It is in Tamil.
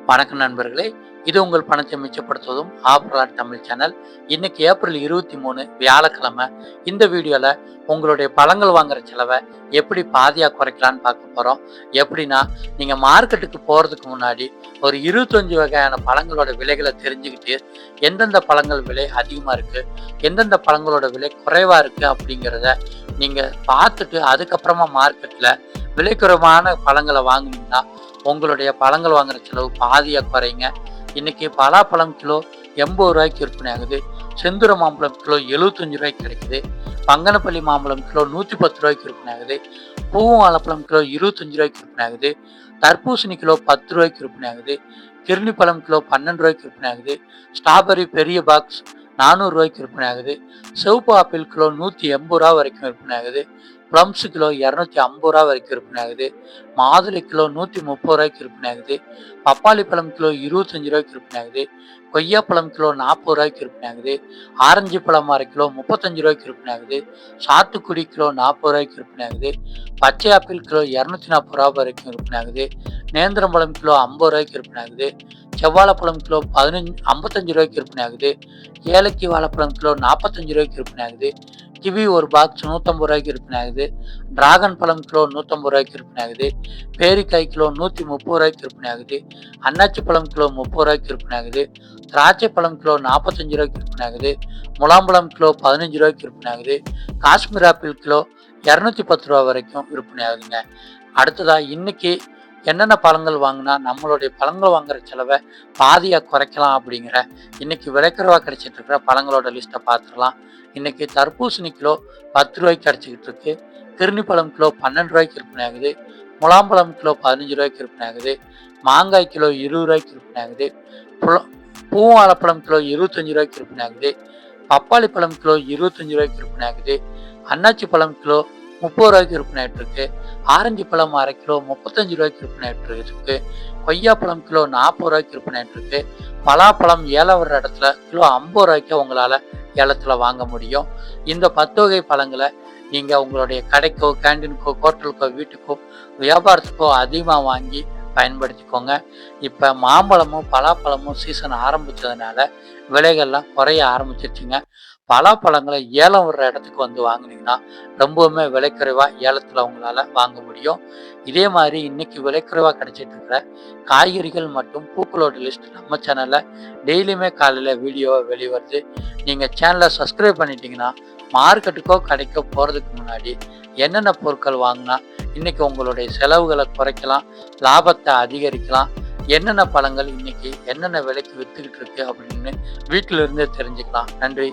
வணக்கம் நண்பர்களே, இது உங்கள் பணத்தை மிச்சப்படுத்துவதும் ஆப்ரலாட் தமிழ் சேனல். இன்னைக்கு ஏப்ரல் 23 வியாழக்கிழமை. இந்த வீடியோல உங்களுடைய பழங்கள் வாங்குற செலவை எப்படி பாதியா குறைக்கலான்னு பார்க்க போறோம். எப்படின்னா, நீங்க மார்க்கெட்டுக்கு போறதுக்கு முன்னாடி ஒரு 25 வகையான பழங்களோட விலைகளை தெரிஞ்சுக்கிட்டு, எந்தெந்த பழங்கள் விலை அதிகமா இருக்கு, எந்தெந்த பழங்களோட விலை குறைவா இருக்கு அப்படிங்கிறத நீங்க பார்த்துட்டு அதுக்கப்புறமா மார்க்கெட்ல விலை குறைவான பழங்களை வாங்குனீங்கன்னா உங்களுடைய பழங்கள் வாங்குற செலவு பாதியா குறையுங்க. இன்னைக்கு பலாப்பழம் கிலோ 80 ரூபாய்க்கு விற்பனை ஆகுது. செந்தூர மாம்பழம் கிலோ 75 ரூபாய்க்கு கிடைக்குது. பங்கனப்பள்ளி மாம்பழம் கிலோ 110 ரூபாய்க்கு விற்பனை ஆகுது. பூவும் வாழைப்பழம் கிலோ 25 ரூபாய்க்கு விற்பனை ஆகுது. தர்பூசணி கிலோ 10 ரூபாய்க்கு விற்பனை ஆகுது. கிர்னி பழம் கிலோ 12 ரூபாய்க்கு விற்பனை ஆகுது. ஸ்ட்ராபெரி பெரிய பாக்ஸ் 400 ரூபாய்க்கு விற்பனை ஆகுது. சிவப்பு ஆப்பிள் கிலோ 180 ரூபா வரைக்கும் விற்பனை ஆகுது. பிளம்ஸ் கிலோ 250 ரூபா வரைக்கும் விற்பனை ஆகுது. மாதுளை கிலோ 130 ரூபாய்க்கு விற்பனை ஆகுது. பப்பாளி பழம் கிலோ 25 ரூபாய்க்கு விற்பனை ஆகுது. கொய்யாப்பழம் கிலோ 40 ரூபாய்க்கு விற்பனை ஆகுது. ஆரஞ்சு பழம் அரை கிலோ 35 ரூபாய்க்கு விற்பனை ஆகுது. சாத்துக்குடி கிலோ 40 ரூபாய்க்கு விற்பனை ஆகுது. பச்சை ஆப்பிள் கிலோ 240 ரூபா வரைக்கும் விற்பனை ஆகுது. நேந்திரம் பழம் கிலோ 50 ரூபாய்க்கு விற்பனை ஆகுது. செவ்வாழைப்பழம் கிலோ 55 ரூபாய்க்கு விற்பனை ஆகுது. ஏலக்கி வாழைப்பழம் கிலோ 45 ரூபாய்க்கு விற்பனை ஆகுது. கிவி ஒரு பாக்ஸ் 150 ரூபாய்க்கு விற்பனை ஆகுது. டிராகன் பழம் கிலோ 150 ரூபாய்க்கு விற்பனை ஆகுது. பேரிக்காய் கிலோ 130 ரூபாய்க்கு விற்பனை ஆகுது. அன்னாச்சி பழம் கிலோ 30 ரூபாய்க்கு விற்பனை ஆகுது. திராட்சை பழம் கிலோ 45 ரூபாய்க்கு விற்பனை ஆகுது. முலாம்பழம் கிலோ 15 ரூபாய்க்கு விற்பனை ஆகுது. காஷ்மீர் ஆப்பிள் கிலோ 210 ரூபா வரைக்கும் விற்பனை ஆகுதுங்க. அடுத்ததா இன்னைக்கு என்னென்ன பழங்கள் வாங்கினா நம்மளுடைய பழங்கள் வாங்குற செலவை பாதியா குறைக்கலாம் அப்படிங்கிற இன்னைக்கு விலைக்குறைவா கிடைச்சிட்டு இருக்கிற பழங்களோட லிஸ்ட்டை பார்த்துடலாம். இன்னைக்கு தர்பூசணி கிலோ 10 ரூபாய்க்கு கிடைச்சிக்கிட்டு இருக்கு. கிர்னி பழம் கிலோ 12 ரூபாய்க்கு விற்பனை ஆகுது. முலாம்பழம் கிலோ 15 ரூபாய்க்கு விற்பனை ஆகுது. மாங்காய் கிலோ 20 ரூபாய்க்கு விற்பனை ஆகுது. பூவாழைப்பழம் கிலோ 25 ரூபாய்க்கு விற்பனை ஆகுது. பப்பாளி பழம் கிலோ 25 ரூபாய்க்கு விற்பனை ஆகுது. அன்னாச்சி பழம் கிலோ 30 ரூபாய்க்கு விற்பனை ஆகிட்டு இருக்கு. ஆரஞ்சு பழம் அரை கிலோ 35 ரூபாய்க்கு விற்பனை ஆகிட்டு இருக்கு. கொய்யாப்பழம் கிலோ 40 ரூபாய்க்கு விற்பனை ஆகிட்டு இருக்கு. பலாப்பழம் ஏலம் வர்ற இடத்துல கிலோ 50 ரூபாய்க்கு உங்களால ஏலத்துல வாங்க முடியும். இந்த 10 வகை பழங்களை நீங்க உங்களுடைய கடைக்கோ, கேண்டீனுக்கோ, ஹோட்டலுக்கோ, வீட்டுக்கோ, வியாபாரத்துக்கோ அதிகமாக வாங்கி பயன்படுத்திக்கோங்க. இப்போ மாம்பழமும் பலாப்பழமும் சீசன் ஆரம்பிச்சதுனால விலைகள்லாம் குறைய ஆரம்பிச்சிருச்சுங்க. பலாப்பழங்களை ஏலம் வர்ற இடத்துக்கு வந்து வாங்கினீங்கன்னா ரொம்பவுமே விலைக்குறைவா ஏலத்தில் உங்களால் வாங்க முடியும். இதே மாதிரி இன்னைக்கு விலைக்குறைவா கிடைச்சிட்டு இருக்கிற காய்கறிகள் மற்றும் பூக்களோட லிஸ்ட் நம்ம சேனலில் டெய்லியுமே காலையில் வீடியோவை வெளிவருது. நீங்கள் சேனலை சப்ஸ்கிரைப் பண்ணிட்டீங்கன்னா மார்க்கெட்டுக்கோ கடைக்கோ போகிறதுக்கு முன்னாடி என்னென்ன பொருட்கள் வாங்கினா இன்னைக்கு உங்களுடைய செலவுகளை குறைக்கலாம், லாபத்தை அதிகரிக்கலாம், என்னென்ன பழங்கள் இன்னைக்கு என்னென்ன விலைக்கு வித்துக்கிட்டு இருக்கு அப்படின்னு வீட்டில இருந்தே தெரிஞ்சுக்கலாம். நன்றி.